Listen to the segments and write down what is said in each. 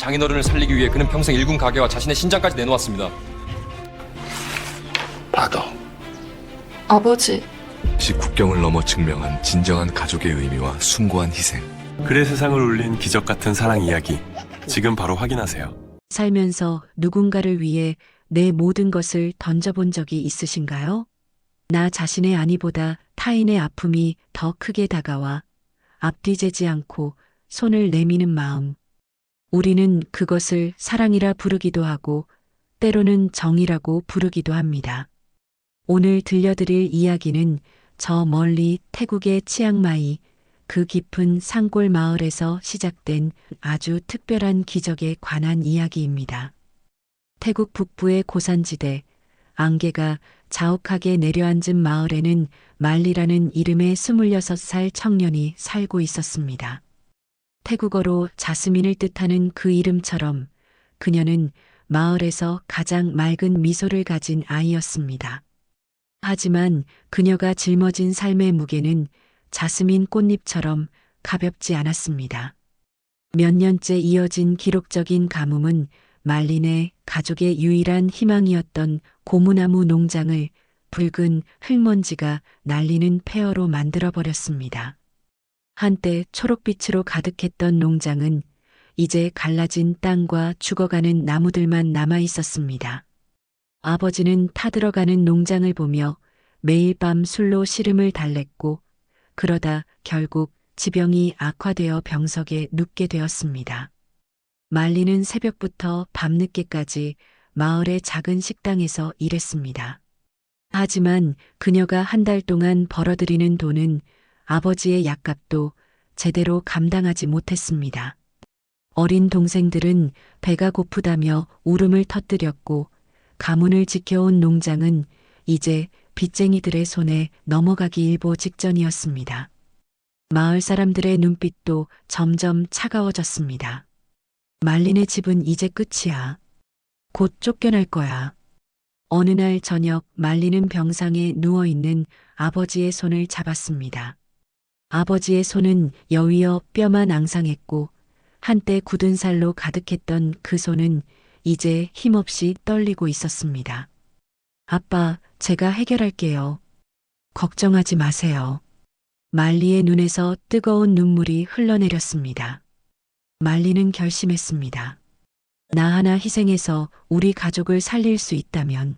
장인어른을 살리기 위해 그는 평생 일군 가게와 자신의 신장까지 내놓았습니다. 받아. 아버지, 시 국경을 넘어 증명한 진정한 가족의 의미와 숭고한 희생. 글의 세상을 울린 기적 같은 사랑 이야기. 지금 바로 확인하세요. 살면서 누군가를 위해 내 모든 것을 던져본 적이 있으신가요? 나 자신의 안위보다 타인의 아픔이 더 크게 다가와 앞뒤재지 않고 손을 내미는 마음. 우리는 그것을 사랑이라 부르기도 하고 때로는 정이라고 부르기도 합니다. 오늘 들려드릴 이야기는 저 멀리 태국의 치앙마이 그 깊은 산골 마을에서 시작된 아주 특별한 기적에 관한 이야기입니다. 태국 북부의 고산지대, 안개가 자욱하게 내려앉은 마을에는 말리라는 이름의 26살 청년이 살고 있었습니다. 태국어로 자스민을 뜻하는 그 이름처럼 그녀는 마을에서 가장 맑은 미소를 가진 아이였습니다. 하지만 그녀가 짊어진 삶의 무게는 자스민 꽃잎처럼 가볍지 않았습니다. 몇 년째 이어진 기록적인 가뭄은 말린의 가족의 유일한 희망이었던 고무나무 농장을 붉은 흙먼지가 날리는 폐허로 만들어버렸습니다. 한때 초록빛으로 가득했던 농장은 이제 갈라진 땅과 죽어가는 나무들만 남아 있었습니다. 아버지는 타들어가는 농장을 보며 매일 밤 술로 시름을 달랬고 그러다 결국 지병이 악화되어 병석에 눕게 되었습니다. 말리는 새벽부터 밤늦게까지 마을의 작은 식당에서 일했습니다. 하지만 그녀가 한 달 동안 벌어들이는 돈은 아버지의 약값도 제대로 감당하지 못했습니다. 어린 동생들은 배가 고프다며 울음을 터뜨렸고 가문을 지켜온 농장은 이제 빚쟁이들의 손에 넘어가기 일보 직전이었습니다. 마을 사람들의 눈빛도 점점 차가워졌습니다. 말린의 집은 이제 끝이야. 곧 쫓겨날 거야. 어느 날 저녁 말리는 병상에 누워있는 아버지의 손을 잡았습니다. 아버지의 손은 여위어 뼈만 앙상했고 한때 굳은 살로 가득했던 그 손은 이제 힘없이 떨리고 있었습니다. 아빠, 제가 해결할게요. 걱정하지 마세요. 말리의 눈에서 뜨거운 눈물이 흘러내렸습니다. 말리는 결심했습니다. 나 하나 희생해서 우리 가족을 살릴 수 있다면.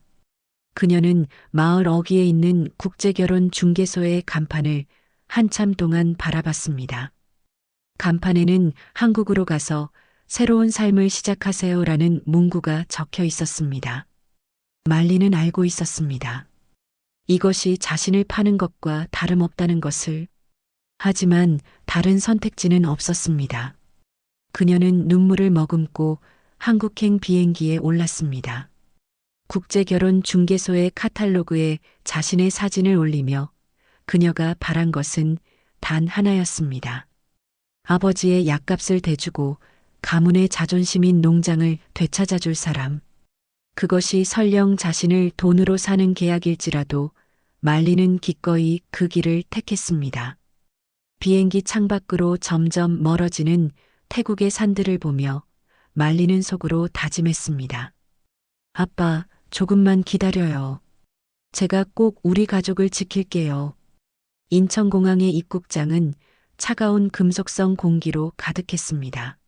그녀는 마을 어귀에 있는 국제결혼 중개소의 간판을 한참 동안 바라봤습니다. 간판에는 한국으로 가서 새로운 삶을 시작하세요라는 문구가 적혀 있었습니다. 말리는 알고 있었습니다. 이것이 자신을 파는 것과 다름없다는 것을. 하지만 다른 선택지는 없었습니다. 그녀는 눈물을 머금고 한국행 비행기에 올랐습니다. 국제결혼 중개소의 카탈로그에 자신의 사진을 올리며 그녀가 바란 것은 단 하나였습니다. 아버지의 약값을 대주고 가문의 자존심인 농장을 되찾아줄 사람. 그것이 설령 자신을 돈으로 사는 계약일지라도 말리는 기꺼이 그 길을 택했습니다. 비행기 창밖으로 점점 멀어지는 태국의 산들을 보며 말리는 속으로 다짐했습니다. 아빠, 조금만 기다려요. 제가 꼭 우리 가족을 지킬게요. 인천공항의 입국장은 차가운 금속성 공기로 가득했습니다.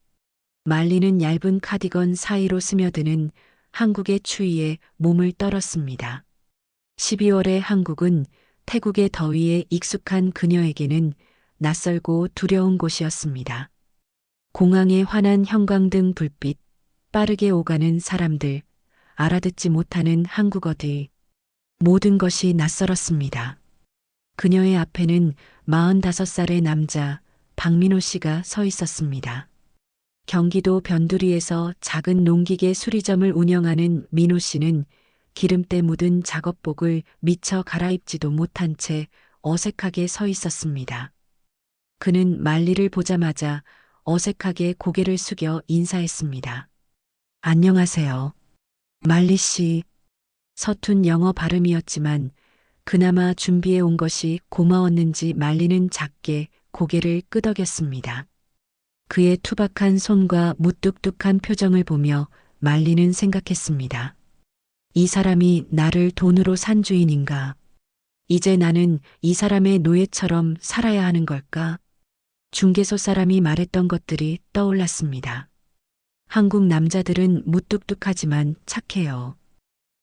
말리는 얇은 카디건 사이로 스며드는 한국의 추위에 몸을 떨었습니다. 12월의 한국은 태국의 더위에 익숙한 그녀에게는 낯설고 두려운 곳이었습니다. 공항의 환한 형광등 불빛, 빠르게 오가는 사람들, 알아듣지 못하는 한국어들. 모든 것이 낯설었습니다. 그녀의 앞에는 45살의 남자 박민호 씨가 서 있었습니다. 경기도 변두리에서 작은 농기계 수리점을 운영하는 민호 씨는 기름때 묻은 작업복을 미처 갈아입지도 못한 채 어색하게 서 있었습니다. 그는 말리를 보자마자 어색하게 고개를 숙여 인사했습니다. 안녕하세요. 말리 씨. 서툰 영어 발음이었지만 그나마 준비해 온 것이 고마웠는지 말리는 작게 고개를 끄덕였습니다. 그의 투박한 손과 무뚝뚝한 표정을 보며 말리는 생각했습니다. 이 사람이 나를 돈으로 산 주인인가? 이제 나는 이 사람의 노예처럼 살아야 하는 걸까? 중개소 사람이 말했던 것들이 떠올랐습니다. 한국 남자들은 무뚝뚝하지만 착해요.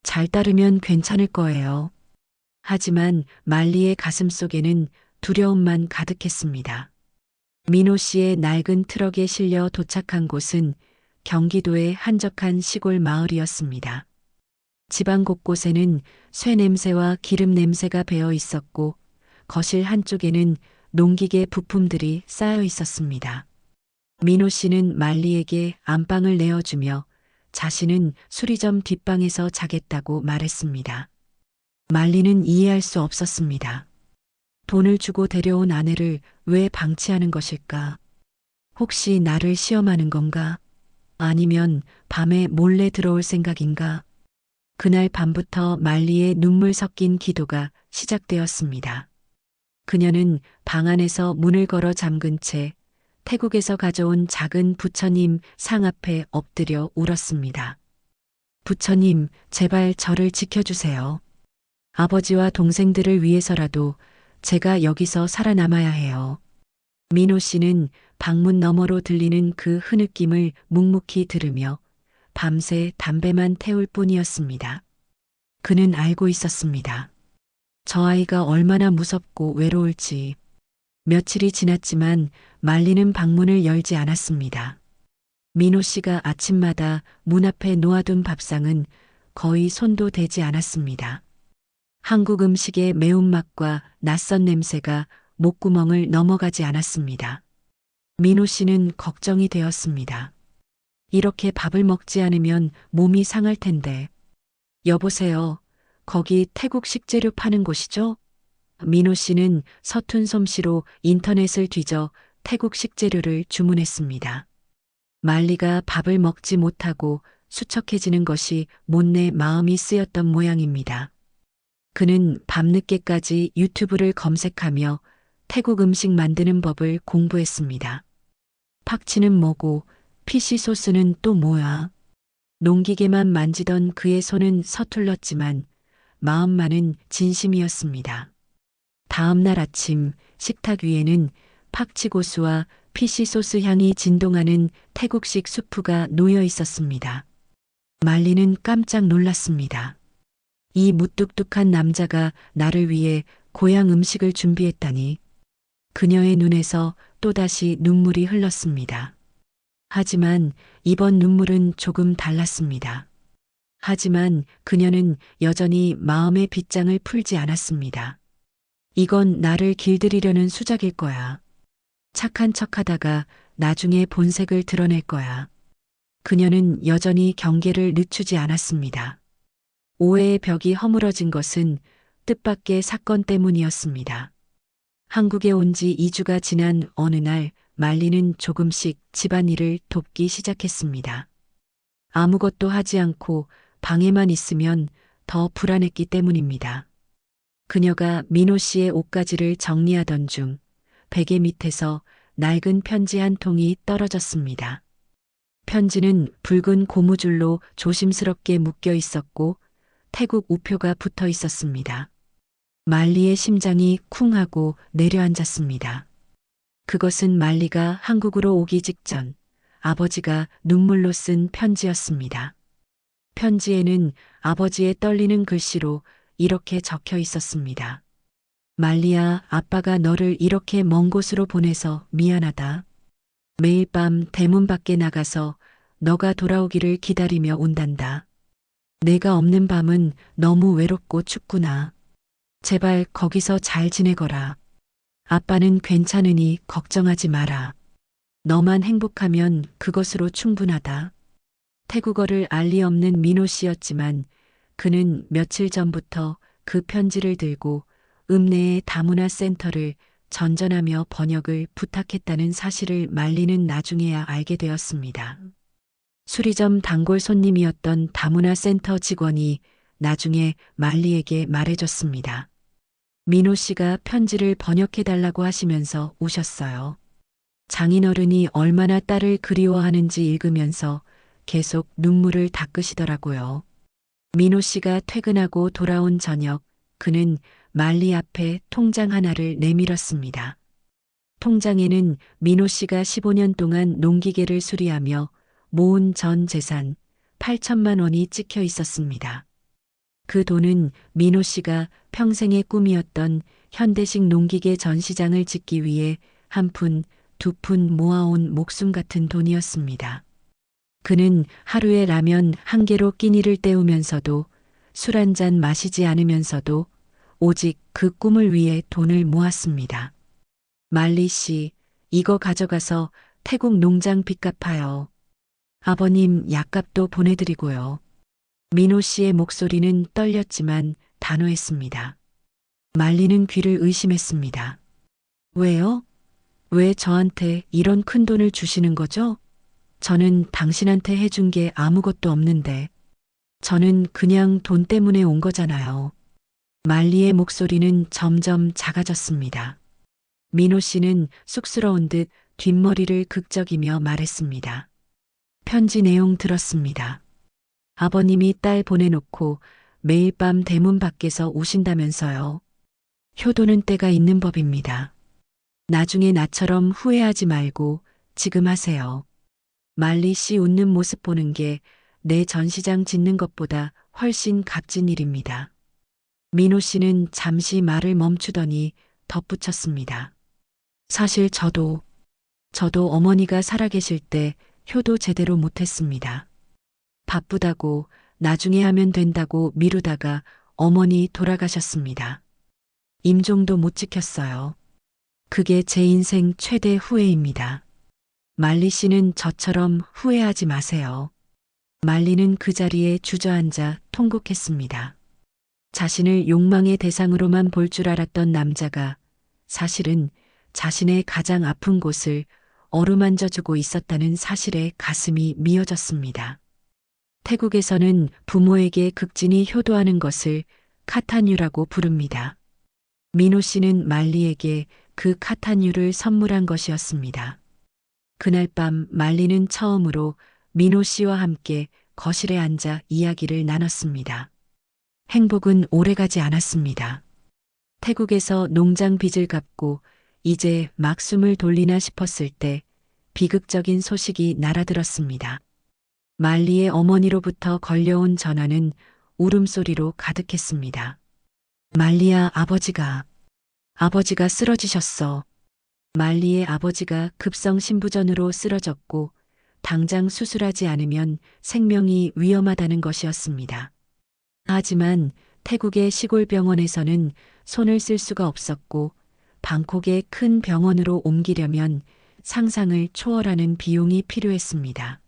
잘 따르면 괜찮을 거예요. 하지만 말리의 가슴 속에는 두려움만 가득했습니다. 민호 씨의 낡은 트럭에 실려 도착한 곳은 경기도의 한적한 시골 마을이었습니다. 집안 곳곳에는 쇠 냄새와 기름 냄새가 배어 있었고 거실 한쪽에는 농기계 부품들이 쌓여 있었습니다. 민호 씨는 말리에게 안방을 내어주며 자신은 수리점 뒷방에서 자겠다고 말했습니다. 말리는 이해할 수 없었습니다. 돈을 주고 데려온 아내를 왜 방치하는 것일까? 혹시 나를 시험하는 건가? 아니면 밤에 몰래 들어올 생각인가? 그날 밤부터 말리의 눈물 섞인 기도가 시작되었습니다. 그녀는 방 안에서 문을 걸어 잠근 채 태국에서 가져온 작은 부처님 상 앞에 엎드려 울었습니다. 부처님, 제발 저를 지켜주세요. 아버지와 동생들을 위해서라도 제가 여기서 살아남아야 해요. 민호 씨는 방문 너머로 들리는 그 흐느낌을 묵묵히 들으며 밤새 담배만 태울 뿐이었습니다. 그는 알고 있었습니다. 저 아이가 얼마나 무섭고 외로울지. 며칠이 지났지만 말리는 방문을 열지 않았습니다. 민호 씨가 아침마다 문 앞에 놓아둔 밥상은 거의 손도 대지 않았습니다. 한국 음식의 매운맛과 낯선 냄새가 목구멍을 넘어가지 않았습니다. 민호 씨는 걱정이 되었습니다. 이렇게 밥을 먹지 않으면 몸이 상할 텐데. 여보세요. 거기 태국 식재료 파는 곳이죠? 민호 씨는 서툰 솜씨로 인터넷을 뒤져 태국 식재료를 주문했습니다. 말리가 밥을 먹지 못하고 수척해지는 것이 못내 마음이 쓰였던 모양입니다. 그는 밤늦게까지 유튜브를 검색하며 태국 음식 만드는 법을 공부했습니다. 팍치는 뭐고 피시 소스는 또 뭐야? 농기계만 만지던 그의 손은 서툴렀지만 마음만은 진심이었습니다. 다음 날 아침 식탁 위에는 팍치 고수와 피시 소스 향이 진동하는 태국식 수프가 놓여 있었습니다. 말리는 깜짝 놀랐습니다. 이 무뚝뚝한 남자가 나를 위해 고향 음식을 준비했다니. 그녀의 눈에서 또다시 눈물이 흘렀습니다. 하지만 이번 눈물은 조금 달랐습니다. 하지만 그녀는 여전히 마음의 빗장을 풀지 않았습니다. 이건 나를 길들이려는 수작일 거야. 착한 척하다가 나중에 본색을 드러낼 거야. 그녀는 여전히 경계를 늦추지 않았습니다. 오해의 벽이 허물어진 것은 뜻밖의 사건 때문이었습니다. 한국에 온 지 2주가 지난 어느 날 말리는 조금씩 집안일을 돕기 시작했습니다. 아무것도 하지 않고 방에만 있으면 더 불안했기 때문입니다. 그녀가 민호 씨의 옷가지를 정리하던 중 베개 밑에서 낡은 편지 한 통이 떨어졌습니다. 편지는 붉은 고무줄로 조심스럽게 묶여 있었고 태국 우표가 붙어 있었습니다. 말리의 심장이 쿵 하고 내려앉았습니다. 그것은 말리가 한국으로 오기 직전 아버지가 눈물로 쓴 편지였습니다. 편지에는 아버지의 떨리는 글씨로 이렇게 적혀 있었습니다. 말리야, 아빠가 너를 이렇게 먼 곳으로 보내서 미안하다. 매일 밤 대문 밖에 나가서 너가 돌아오기를 기다리며 온단다. 내가 없는 밤은 너무 외롭고 춥구나. 제발 거기서 잘 지내거라. 아빠는 괜찮으니 걱정하지 마라. 너만 행복하면 그것으로 충분하다. 태국어를 알 리 없는 민호 씨였지만 그는 며칠 전부터 그 편지를 들고 읍내의 다문화 센터를 전전하며 번역을 부탁했다는 사실을 말리는 나중에야 알게 되었습니다. 수리점 단골 손님이었던 다문화 센터 직원이 나중에 말리에게 말해줬습니다. 민호 씨가 편지를 번역해달라고 하시면서 우셨어요. 장인어른이 얼마나 딸을 그리워하는지 읽으면서 계속 눈물을 닦으시더라고요. 민호 씨가 퇴근하고 돌아온 저녁, 그는 말리 앞에 통장 하나를 내밀었습니다. 통장에는 민호 씨가 15년 동안 농기계를 수리하며 모은 전 재산 8천만 원이 찍혀 있었습니다. 그 돈은 민호 씨가 평생의 꿈이었던 현대식 농기계 전시장을 짓기 위해 한 푼, 두 푼 모아온 목숨 같은 돈이었습니다. 그는 하루에 라면 한 개로 끼니를 때우면서도 술 한 잔 마시지 않으면서도 오직 그 꿈을 위해 돈을 모았습니다. 말리 씨, 이거 가져가서 태국 농장 빚 갚아요. 아버님 약값도 보내드리고요. 민호 씨의 목소리는 떨렸지만 단호했습니다. 말리는 귀를 의심했습니다. 왜요? 왜 저한테 이런 큰 돈을 주시는 거죠? 저는 당신한테 해준 게 아무것도 없는데. 저는 그냥 돈 때문에 온 거잖아요. 말리의 목소리는 점점 작아졌습니다. 민호 씨는 쑥스러운 듯 뒷머리를 극적이며 말했습니다. 편지 내용 들었습니다. 아버님이 딸 보내놓고 매일 밤 대문 밖에서 우신다면서요. 효도는 때가 있는 법입니다. 나중에 나처럼 후회하지 말고 지금 하세요. 말리 씨 웃는 모습 보는 게 내 전시장 짓는 것보다 훨씬 값진 일입니다. 민호 씨는 잠시 말을 멈추더니 덧붙였습니다. 사실 저도 어머니가 살아계실 때 효도 제대로 못했습니다. 바쁘다고 나중에 하면 된다고 미루다가 어머니 돌아가셨습니다. 임종도 못 지켰어요. 그게 제 인생 최대 후회입니다. 말리 씨는 저처럼 후회하지 마세요. 말리는 그 자리에 주저앉아 통곡했습니다. 자신을 욕망의 대상으로만 볼 줄 알았던 남자가 사실은 자신의 가장 아픈 곳을 어루만져주고 있었다는 사실에 가슴이 미어졌습니다. 태국에서는 부모에게 극진히 효도하는 것을 카타뉴라고 부릅니다. 민호 씨는 말리에게 그 카타뉴를 선물한 것이었습니다. 그날 밤 말리는 처음으로 민호 씨와 함께 거실에 앉아 이야기를 나눴습니다. 행복은 오래가지 않았습니다. 태국에서 농장 빚을 갚고 이제 막 숨을 돌리나 싶었을 때 비극적인 소식이 날아들었습니다. 말리의 어머니로부터 걸려온 전화는 울음소리로 가득했습니다. 말리야, 아버지가 쓰러지셨어. 말리의 아버지가 급성 신부전으로 쓰러졌고 당장 수술하지 않으면 생명이 위험하다는 것이었습니다. 하지만 태국의 시골 병원에서는 손을 쓸 수가 없었고 방콕의 큰 병원으로 옮기려면 상상을 초월하는 비용이 필요했습니다.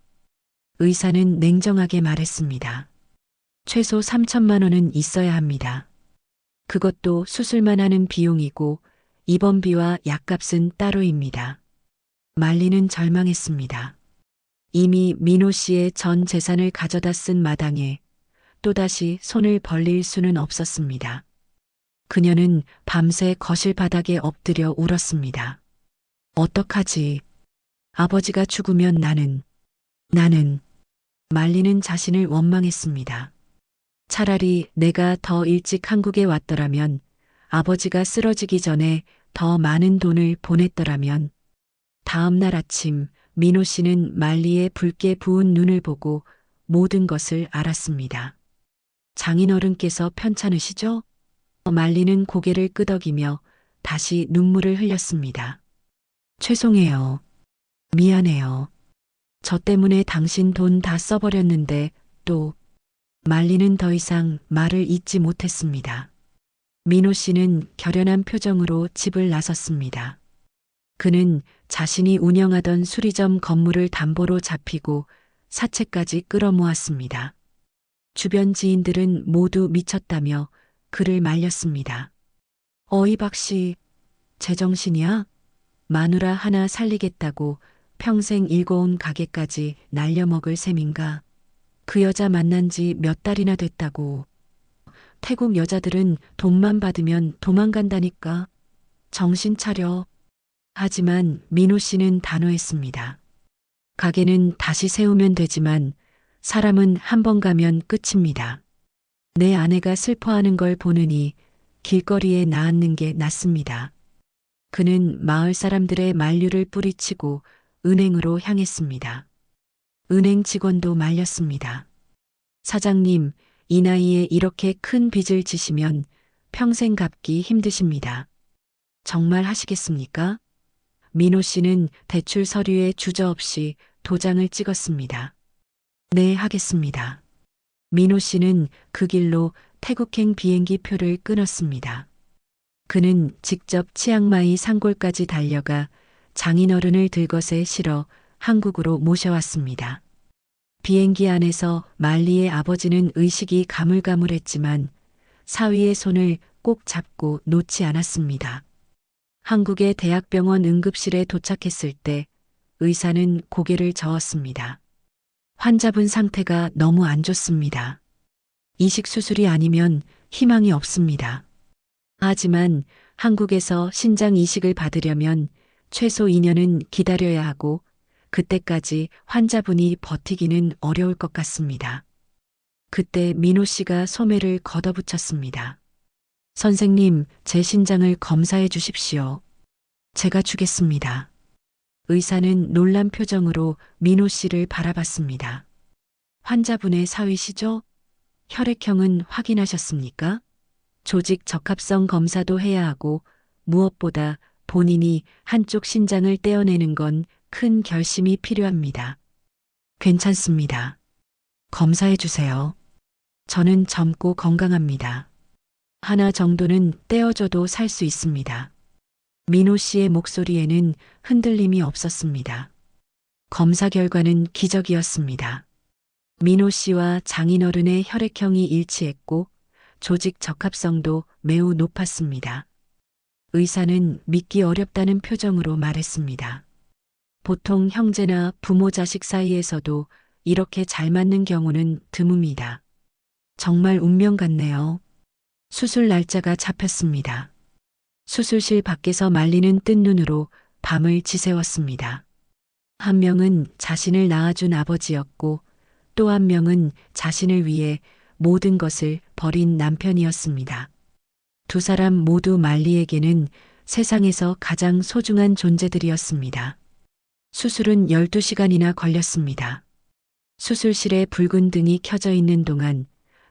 의사는 냉정하게 말했습니다. 최소 3천만 원은 있어야 합니다. 그것도 수술만 하는 비용이고 입원비와 약값은 따로입니다. 말리는 절망했습니다. 이미 민호 씨의 전 재산을 가져다 쓴 마당에 또다시 손을 벌릴 수는 없었습니다. 그녀는 밤새 거실 바닥에 엎드려 울었습니다. 어떡하지? 아버지가 죽으면 나는. 말리는 자신을 원망했습니다. 차라리 내가 더 일찍 한국에 왔더라면, 아버지가 쓰러지기 전에 더 많은 돈을 보냈더라면. 다음 날 아침 민호 씨는 말리의 붉게 부은 눈을 보고 모든 것을 알았습니다. 장인어른께서 편찮으시죠? 말리는 고개를 끄덕이며 다시 눈물을 흘렸습니다. 죄송해요. 미안해요. 저 때문에 당신 돈 다 써버렸는데 또. 말리는 더 이상 말을 잇지 못했습니다. 민호 씨는 결연한 표정으로 집을 나섰습니다. 그는 자신이 운영하던 수리점 건물을 담보로 잡히고 사채까지 끌어모았습니다. 주변 지인들은 모두 미쳤다며 그를 말렸습니다. 어이 박씨, 제정신이야? 마누라 하나 살리겠다고 평생 일궈온 가게까지 날려먹을 셈인가? 그 여자 만난 지 몇 달이나 됐다고. 태국 여자들은 돈만 받으면 도망간다니까. 정신 차려. 하지만 민호 씨는 단호했습니다. 가게는 다시 세우면 되지만 사람은 한 번 가면 끝입니다. 내 아내가 슬퍼하는 걸 보느니 길거리에 나앉는 게 낫습니다. 그는 마을 사람들의 만류를 뿌리치고 은행으로 향했습니다. 은행 직원도 말렸습니다. 사장님, 이 나이에 이렇게 큰 빚을 지시면 평생 갚기 힘드십니다. 정말 하시겠습니까? 민호 씨는 대출 서류에 주저없이 도장을 찍었습니다. 네, 하겠습니다. 민호 씨는 그 길로 태국행 비행기 표를 끊었습니다. 그는 직접 치앙마이 산골까지 달려가 장인어른을 들것에 실어 한국으로 모셔왔습니다. 비행기 안에서 말리의 아버지는 의식이 가물가물했지만 사위의 손을 꼭 잡고 놓지 않았습니다. 한국의 대학병원 응급실에 도착했을 때 의사는 고개를 저었습니다. 환자분 상태가 너무 안 좋습니다. 이식 수술이 아니면 희망이 없습니다. 하지만 한국에서 신장 이식을 받으려면 최소 2년은 기다려야 하고 그때까지 환자분이 버티기는 어려울 것 같습니다. 그때 민호 씨가 소매를 걷어붙였습니다. 선생님, 제 신장을 검사해 주십시오. 제가 주겠습니다. 의사는 놀란 표정으로 민호 씨를 바라봤습니다. 환자분의 사위시죠? 혈액형은 확인하셨습니까? 조직 적합성 검사도 해야 하고 무엇보다 본인이 한쪽 신장을 떼어내는 건 큰 결심이 필요합니다. 괜찮습니다. 검사해 주세요. 저는 젊고 건강합니다. 하나 정도는 떼어줘도 살 수 있습니다. 민호 씨의 목소리에는 흔들림이 없었습니다. 검사 결과는 기적이었습니다. 민호 씨와 장인어른의 혈액형이 일치했고 조직 적합성도 매우 높았습니다. 의사는 믿기 어렵다는 표정으로 말했습니다. 보통 형제나 부모 자식 사이에서도 이렇게 잘 맞는 경우는 드뭅니다. 정말 운명 같네요. 수술 날짜가 잡혔습니다. 수술실 밖에서 말리는 뜬 눈으로 밤을 지새웠습니다. 한 명은 자신을 낳아준 아버지였고 또 한 명은 자신을 위해 모든 것을 버린 남편이었습니다. 두 사람 모두 말리에게는 세상에서 가장 소중한 존재들이었습니다. 수술은 12시간이나 걸렸습니다. 수술실에 붉은 등이 켜져 있는 동안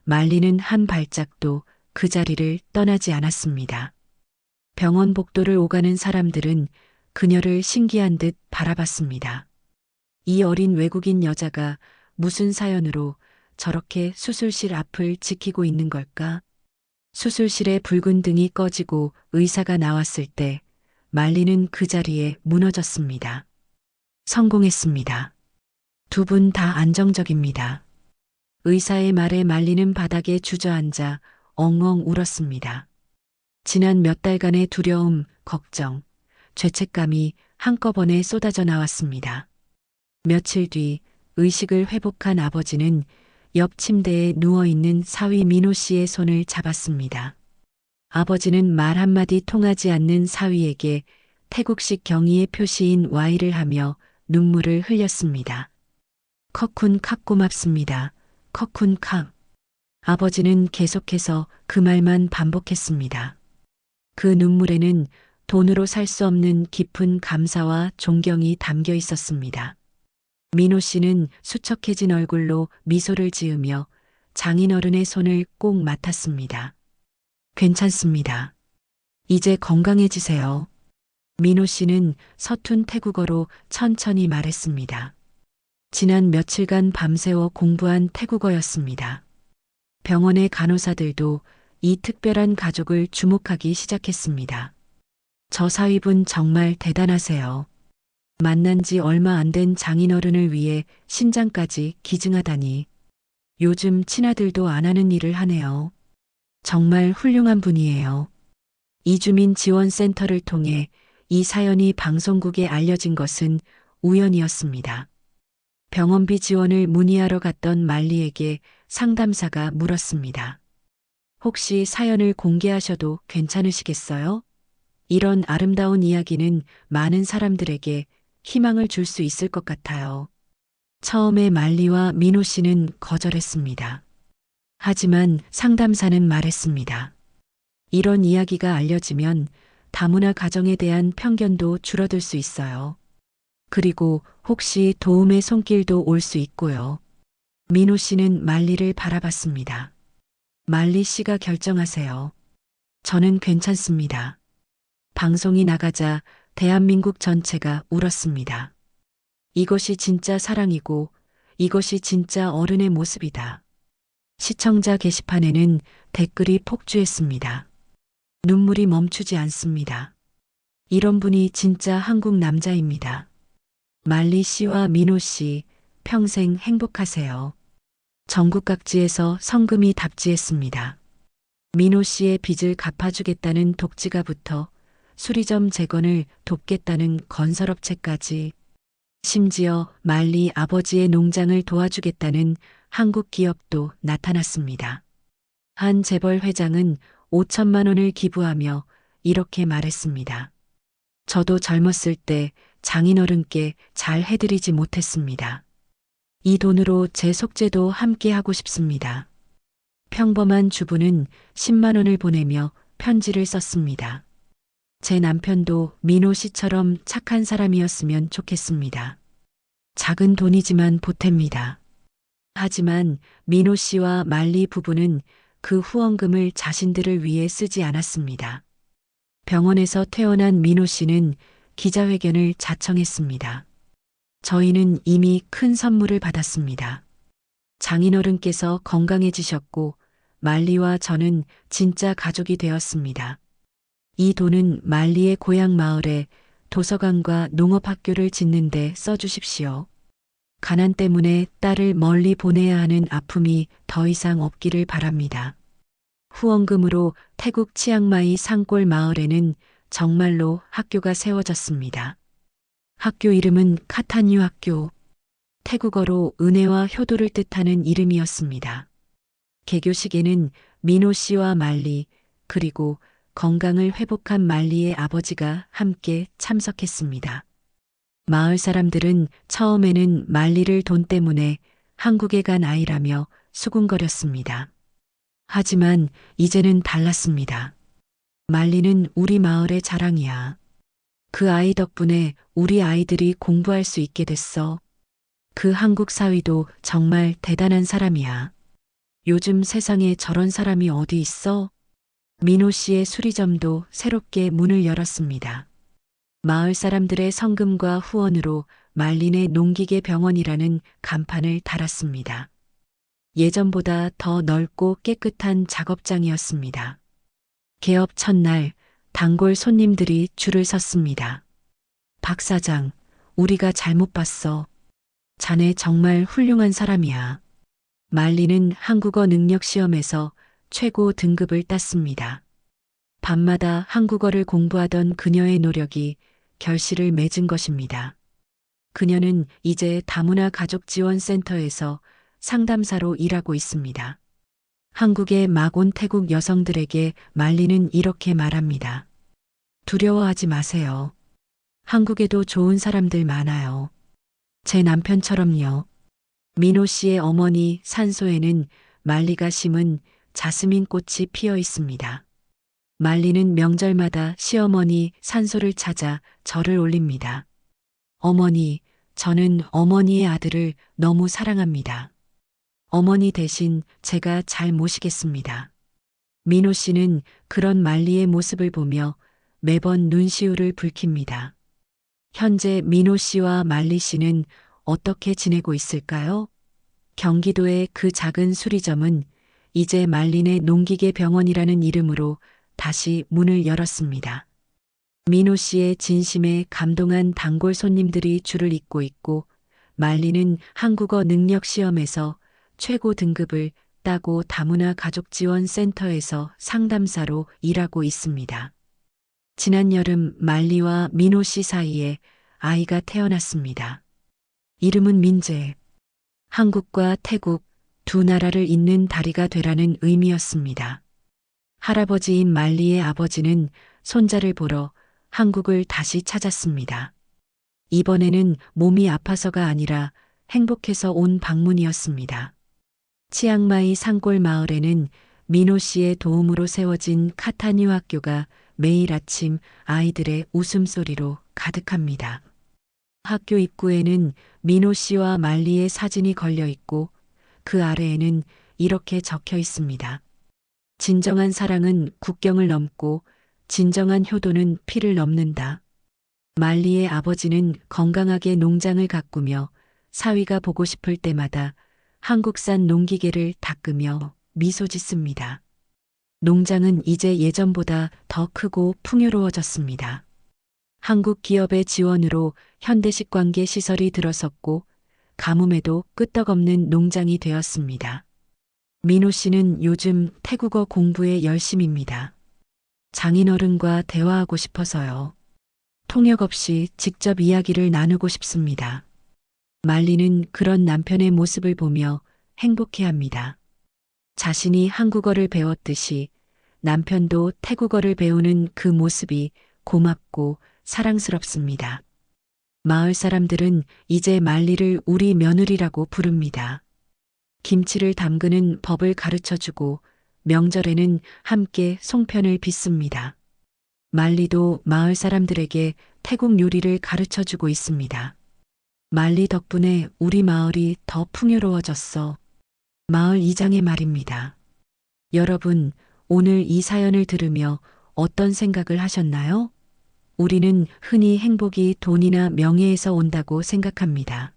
말리는 한 발짝도 그 자리를 떠나지 않았습니다. 병원 복도를 오가는 사람들은 그녀를 신기한 듯 바라봤습니다. 이 어린 외국인 여자가 무슨 사연으로 저렇게 수술실 앞을 지키고 있는 걸까? 수술실에 붉은 등이 꺼지고 의사가 나왔을 때 말리는 그 자리에 무너졌습니다. 성공했습니다. 두 분 다 안정적입니다. 의사의 말에 말리는 바닥에 주저앉아 엉엉 울었습니다. 지난 몇 달간의 두려움, 걱정, 죄책감이 한꺼번에 쏟아져 나왔습니다. 며칠 뒤 의식을 회복한 아버지는 옆 침대에 누워있는 사위 민호 씨의 손을 잡았습니다. 아버지는 말 한마디 통하지 않는 사위에게 태국식 경의의 표시인 Y를 하며 눈물을 흘렸습니다. 커쿤 칵 고맙습니다. 커쿤 칵. 아버지는 계속해서 그 말만 반복했습니다. 그 눈물에는 돈으로 살 수 없는 깊은 감사와 존경이 담겨 있었습니다. 민호 씨는 수척해진 얼굴로 미소를 지으며 장인어른의 손을 꼭 맡았습니다. 괜찮습니다. 이제 건강해지세요. 민호 씨는 서툰 태국어로 천천히 말했습니다. 지난 며칠간 밤새워 공부한 태국어였습니다. 병원의 간호사들도 이 특별한 가족을 주목하기 시작했습니다. 저 사위분 정말 대단하세요. 만난 지 얼마 안 된 장인어른을 위해 신장까지 기증하다니. 요즘 친아들도 안 하는 일을 하네요. 정말 훌륭한 분이에요. 이주민 지원센터를 통해 이 사연이 방송국에 알려진 것은 우연이었습니다. 병원비 지원을 문의하러 갔던 말리에게 상담사가 물었습니다. 혹시 사연을 공개하셔도 괜찮으시겠어요? 이런 아름다운 이야기는 많은 사람들에게 희망을 줄 수 있을 것 같아요. 처음에 말리와 민호 씨는 거절했습니다. 하지만 상담사는 말했습니다. 이런 이야기가 알려지면 다문화 가정에 대한 편견도 줄어들 수 있어요. 그리고 혹시 도움의 손길도 올 수 있고요. 민호 씨는 말리를 바라봤습니다. 말리 씨가 결정하세요. 저는 괜찮습니다. 방송이 나가자 대한민국 전체가 울었습니다. 이것이 진짜 사랑이고 이것이 진짜 어른의 모습이다. 시청자 게시판에는 댓글이 폭주했습니다. 눈물이 멈추지 않습니다. 이런 분이 진짜 한국 남자입니다. 말리 씨와 민호 씨 평생 행복하세요. 전국 각지에서 성금이 답지했습니다. 민호 씨의 빚을 갚아주겠다는 독지가부터 수리점 재건을 돕겠다는 건설업체까지 심지어 말리 아버지의 농장을 도와주겠다는 한국 기업도 나타났습니다. 한 재벌 회장은 5천만 원을 기부하며 이렇게 말했습니다. 저도 젊었을 때 장인어른께 잘 해드리지 못했습니다. 이 돈으로 제 속죄도 함께 하고 싶습니다. 평범한 주부는 10만 원을 보내며 편지를 썼습니다. 제 남편도 민호 씨처럼 착한 사람이었으면 좋겠습니다. 작은 돈이지만 보탭니다. 하지만 민호 씨와 말리 부부는 그 후원금을 자신들을 위해 쓰지 않았습니다. 병원에서 퇴원한 민호 씨는 기자회견을 자청했습니다. 저희는 이미 큰 선물을 받았습니다. 장인어른께서 건강해지셨고 말리와 저는 진짜 가족이 되었습니다. 이 돈은 말리의 고향 마을에 도서관과 농업학교를 짓는 데 써주십시오. 가난 때문에 딸을 멀리 보내야 하는 아픔이 더 이상 없기를 바랍니다. 후원금으로 태국 치앙마이 산골 마을에는 정말로 학교가 세워졌습니다. 학교 이름은 카타뉴 학교. 태국어로 은혜와 효도를 뜻하는 이름이었습니다. 개교식에는 민호 씨와 말리 그리고 건강을 회복한 말리의 아버지가 함께 참석했습니다. 마을 사람들은 처음에는 말리를 돈 때문에 한국에 간 아이라며 수군거렸습니다. 하지만 이제는 달랐습니다. 말리는 우리 마을의 자랑이야. 그 아이 덕분에 우리 아이들이 공부할 수 있게 됐어. 그 한국 사위도 정말 대단한 사람이야. 요즘 세상에 저런 사람이 어디 있어? 민호 씨의 수리점도 새롭게 문을 열었습니다. 마을 사람들의 성금과 후원으로 말린의 농기계 병원이라는 간판을 달았습니다. 예전보다 더 넓고 깨끗한 작업장이었습니다. 개업 첫날 단골 손님들이 줄을 섰습니다. 박 사장, 우리가 잘못 봤어. 자네 정말 훌륭한 사람이야. 말리는 한국어 능력 시험에서 최고 등급을 땄습니다. 밤마다 한국어를 공부하던 그녀의 노력이 결실을 맺은 것입니다. 그녀는 이제 다문화 가족지원센터에서 상담사로 일하고 있습니다. 한국의 막 온 태국 여성들에게 말리는 이렇게 말합니다. 두려워하지 마세요. 한국에도 좋은 사람들 많아요. 제 남편처럼요. 민호 씨의 어머니 산소에는 말리가 심은 자스민 꽃이 피어 있습니다. 말리는 명절마다 시어머니 산소를 찾아 절을 올립니다. 어머니, 저는 어머니의 아들을 너무 사랑합니다. 어머니 대신 제가 잘 모시겠습니다. 민호 씨는 그런 말리의 모습을 보며 매번 눈시울을 붉힙니다. 현재 민호 씨와 말리 씨는 어떻게 지내고 있을까요? 경기도의 그 작은 수리점은 이제 말린의 농기계 병원이라는 이름으로 다시 문을 열었습니다. 민호 씨의 진심에 감동한 단골 손님들이 줄을 잇고 있고 말리는 한국어 능력 시험에서 최고 등급을 따고 다문화 가족지원센터에서 상담사로 일하고 있습니다. 지난 여름 말리와 민호 씨 사이에 아이가 태어났습니다. 이름은 민재. 한국과 태국 두 나라를 잇는 다리가 되라는 의미였습니다. 할아버지인 말리의 아버지는 손자를 보러 한국을 다시 찾았습니다. 이번에는 몸이 아파서가 아니라 행복해서 온 방문이었습니다. 치앙마이 산골 마을에는 민호 씨의 도움으로 세워진 카타뉴 학교가 매일 아침 아이들의 웃음소리로 가득합니다. 학교 입구에는 민호 씨와 말리의 사진이 걸려 있고 그 아래에는 이렇게 적혀 있습니다. 진정한 사랑은 국경을 넘고 진정한 효도는 피를 넘는다. 말리의 아버지는 건강하게 농장을 가꾸며 사위가 보고 싶을 때마다 한국산 농기계를 닦으며 미소 짓습니다. 농장은 이제 예전보다 더 크고 풍요로워졌습니다. 한국 기업의 지원으로 현대식 관계 시설이 들어섰고 가뭄에도 끄떡없는 농장이 되었습니다. 민호 씨는 요즘 태국어 공부에 열심입니다. 장인어른과 대화하고 싶어서요. 통역 없이 직접 이야기를 나누고 싶습니다. 말리는 그런 남편의 모습을 보며 행복해합니다. 자신이 한국어를 배웠듯이 남편도 태국어를 배우는 그 모습이 고맙고 사랑스럽습니다. 마을 사람들은 이제 말리를 우리 며느리라고 부릅니다. 김치를 담그는 법을 가르쳐주고 명절에는 함께 송편을 빚습니다. 말리도 마을 사람들에게 태국 요리를 가르쳐주고 있습니다. 말리 덕분에 우리 마을이 더 풍요로워졌어. 마을 이장의 말입니다. 여러분, 오늘 이 사연을 들으며 어떤 생각을 하셨나요? 우리는 흔히 행복이 돈이나 명예에서 온다고 생각합니다.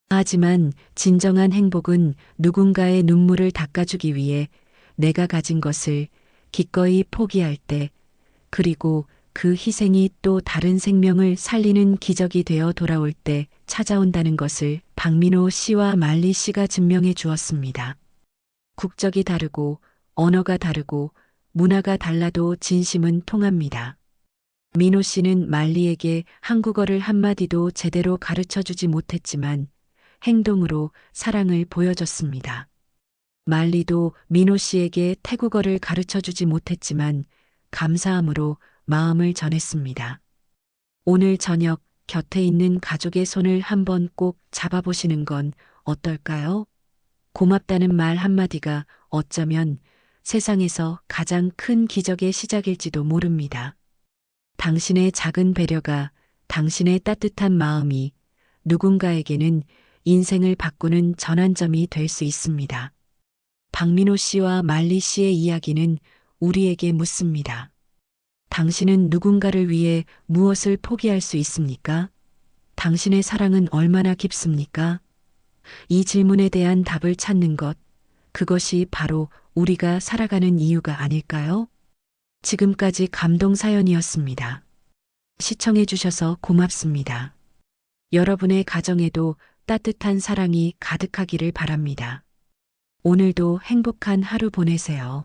하지만 진정한 행복은 누군가의 눈물을 닦아주기 위해 내가 가진 것을 기꺼이 포기할 때, 그리고 그 희생이 또 다른 생명을 살리는 기적이 되어 돌아올 때 찾아온다는 것을 박민호 씨와 말리 씨가 증명해 주었습니다. 국적이 다르고 언어가 다르고 문화가 달라도 진심은 통합니다. 민호 씨는 말리에게 한국어를 한마디도 제대로 가르쳐 주지 못했지만 행동으로 사랑을 보여줬습니다. 말리도 민호 씨에게 태국어를 가르쳐 주지 못했지만 감사함으로 마음을 전했습니다. 오늘 저녁 곁에 있는 가족의 손을 한번 꼭 잡아보시는 건 어떨까요? 고맙다는 말 한마디가 어쩌면 세상에서 가장 큰 기적의 시작일지도 모릅니다. 당신의 작은 배려가, 당신의 따뜻한 마음이 누군가에게는 인생을 바꾸는 전환점이 될 수 있습니다. 박민호 씨와 말리 씨의 이야기는 우리에게 묻습니다. 당신은 누군가를 위해 무엇을 포기할 수 있습니까? 당신의 사랑은 얼마나 깊습니까? 이 질문에 대한 답을 찾는 것, 그것이 바로 우리가 살아가는 이유가 아닐까요? 지금까지 감동 사연이었습니다. 시청해 주셔서 고맙습니다. 여러분의 가정에도 따뜻한 사랑이 가득하기를 바랍니다. 오늘도 행복한 하루 보내세요.